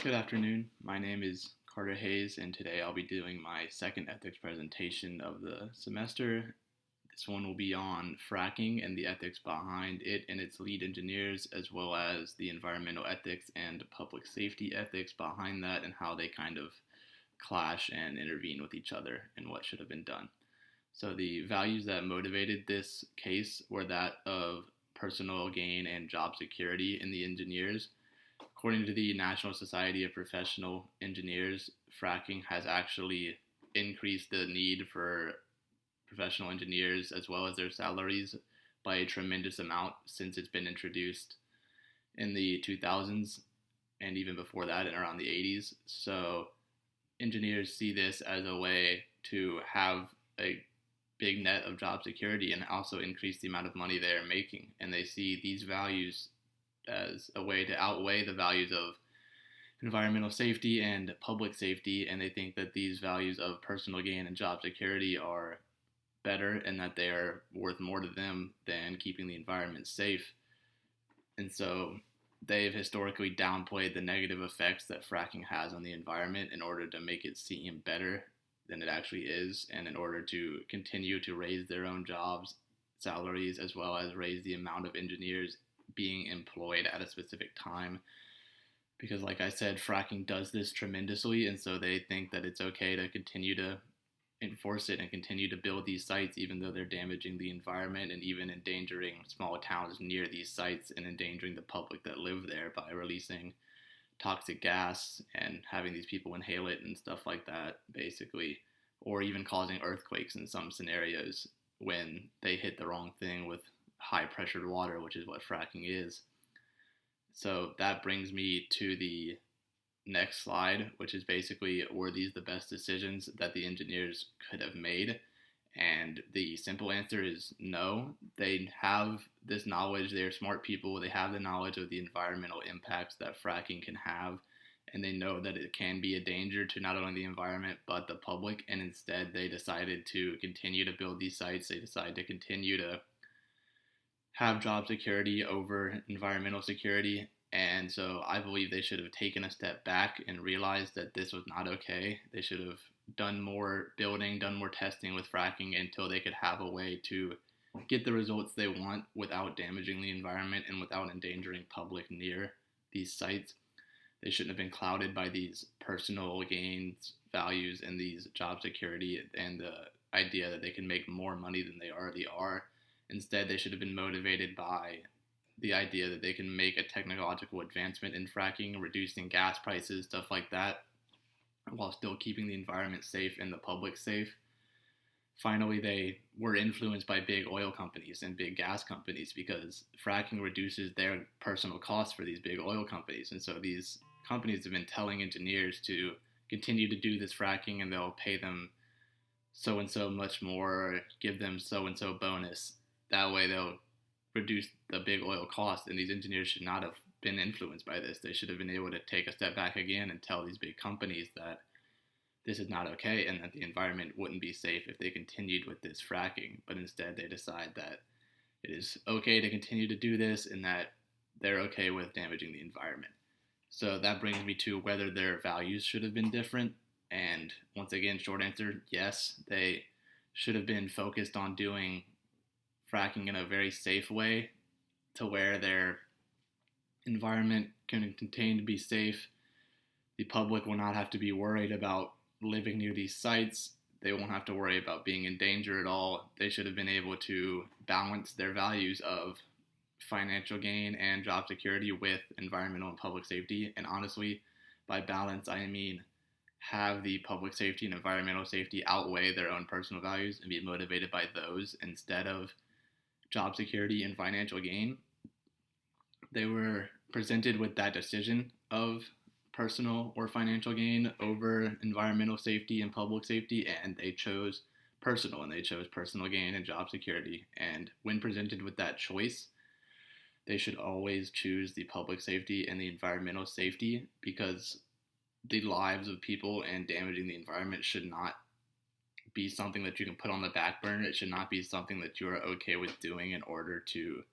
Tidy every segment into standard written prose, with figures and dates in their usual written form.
Good afternoon. My name is Carter Hayes, and today I'll be doing my second ethics presentation of the semester. This one will be on fracking and the ethics behind it and its lead engineers, as well as the environmental ethics and public safety ethics behind that and how they kind of clash and intervene with each other and what should have been done. So, the values that motivated this case were that of personal gain and job security in the engineers. According to the National Society of Professional Engineers, fracking has actually increased the need for professional engineers as well as their salaries by a tremendous amount since it's been introduced in the 2000s and even before that and around the 80s. So engineers see this as a way to have a big net of job security and also increase the amount of money they are making. And they see these values as a way to outweigh the values of environmental safety and public safety, and they think that these values of personal gain and job security are better and that they are worth more to them than keeping the environment safe. And so they've historically downplayed the negative effects that fracking has on the environment in order to make it seem better than it actually is, and in order to continue to raise their own jobs, salaries, as well as raise the amount of engineers being employed at a specific time. Because like I said, fracking does this tremendously, and so they think that it's okay to continue to enforce it and continue to build these sites even though they're damaging the environment and even endangering small towns near these sites and endangering the public that live there by releasing toxic gas and having these people inhale it and stuff like that, basically, or even causing earthquakes in some scenarios when they hit the wrong thing with high pressured water, which is what fracking is. So that brings me to the next slide, which is basically, were these the best decisions that the engineers could have made? And the simple answer is no. They have this knowledge, they're smart people, they have the knowledge of the environmental impacts that fracking can have, and they know that it can be a danger to not only the environment but the public, and instead they decided to continue to build these sites. They decided to continue to have job security over environmental security. And so I believe they should have taken a step back and realized that this was not okay. They should have done more building, done more testing with fracking until they could have a way to get the results they want without damaging the environment and without endangering public near these sites. They shouldn't have been clouded by these personal gains values and these job security and the idea that they can make more money than they already are. Instead, they should have been motivated by the idea that they can make a technological advancement in fracking, reducing gas prices, stuff like that, while still keeping the environment safe and the public safe. Finally, they were influenced by big oil companies and big gas companies because fracking reduces their personal costs for these big oil companies. And so these companies have been telling engineers to continue to do this fracking and they'll pay them so and so much more, give them so and so bonus. That way they'll reduce the big oil costs, and these engineers should not have been influenced by this. They should have been able to take a step back again and tell these big companies that this is not okay and that the environment wouldn't be safe if they continued with this fracking. But instead they decide that it is okay to continue to do this and that they're okay with damaging the environment. So that brings me to whether their values should have been different. And once again, short answer, yes, they should have been focused on doing fracking in a very safe way to where their environment can continue to be safe. The public will not have to be worried about living near these sites. They won't have to worry about being in danger at all. They should have been able to balance their values of financial gain and job security with environmental and public safety. And honestly, by balance, I mean have the public safety and environmental safety outweigh their own personal values and be motivated by those instead of job security and financial gain. They were presented with that decision of personal or financial gain over environmental safety and public safety, and they chose personal, and they chose personal gain and job security. And when presented with that choice, they should always choose the public safety and the environmental safety, because the lives of people and damaging the environment should not be something that you can put on the back burner. It should not be something that you are okay with doing in order to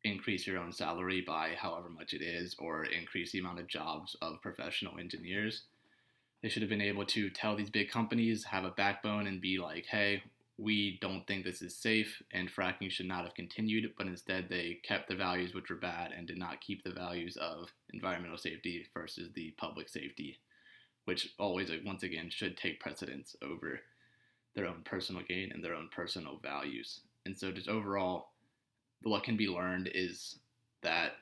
increase your own salary by however much it is, or increase the amount of jobs of professional engineers. They should have been able to tell these big companies, have a backbone, and be like, hey, we don't think this is safe, and fracking should not have continued, but instead they kept the values which were bad and did not keep the values of environmental safety versus the public safety, which always, once again, should take precedence over their own personal gain and their own personal values. And so just overall, what can be learned is that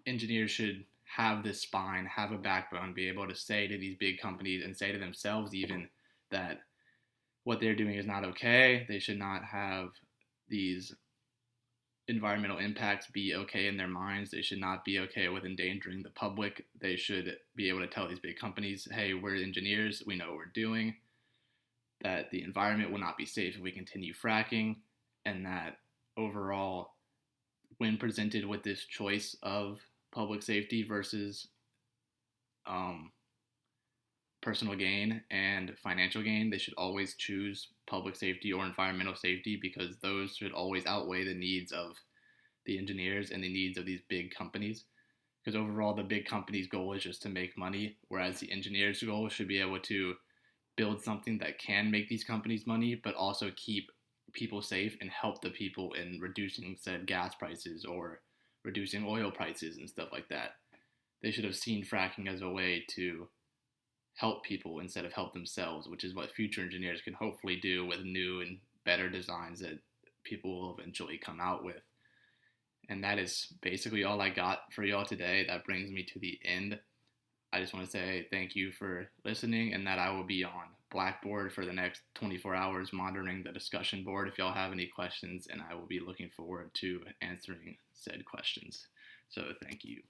engineers should have this spine, have a backbone, be able to say to these big companies and say to themselves even that what they're doing is not okay. They should not have these environmental impacts be okay in their minds. They should not be okay with endangering the public. They should be able to tell these big companies, hey, we're engineers, we know what we're doing, that the environment will not be safe if we continue fracking, and that overall, when presented with this choice of public safety versus personal gain and financial gain, they should always choose public safety or environmental safety, because those should always outweigh the needs of the engineers and the needs of these big companies. Because overall, the big company's goal is just to make money, whereas the engineer's goal should be able to build something that can make these companies money, but also keep people safe and help the people in reducing said gas prices or reducing oil prices and stuff like that. They should have seen fracking as a way to help people instead of help themselves, which is what future engineers can hopefully do with new and better designs that people will eventually come out with. And that is basically all I got for y'all today. That brings me to the end. I just want to say thank you for listening, and that I will be on Blackboard for the next 24 hours monitoring the discussion board if y'all have any questions, and I will be looking forward to answering said questions. So thank you.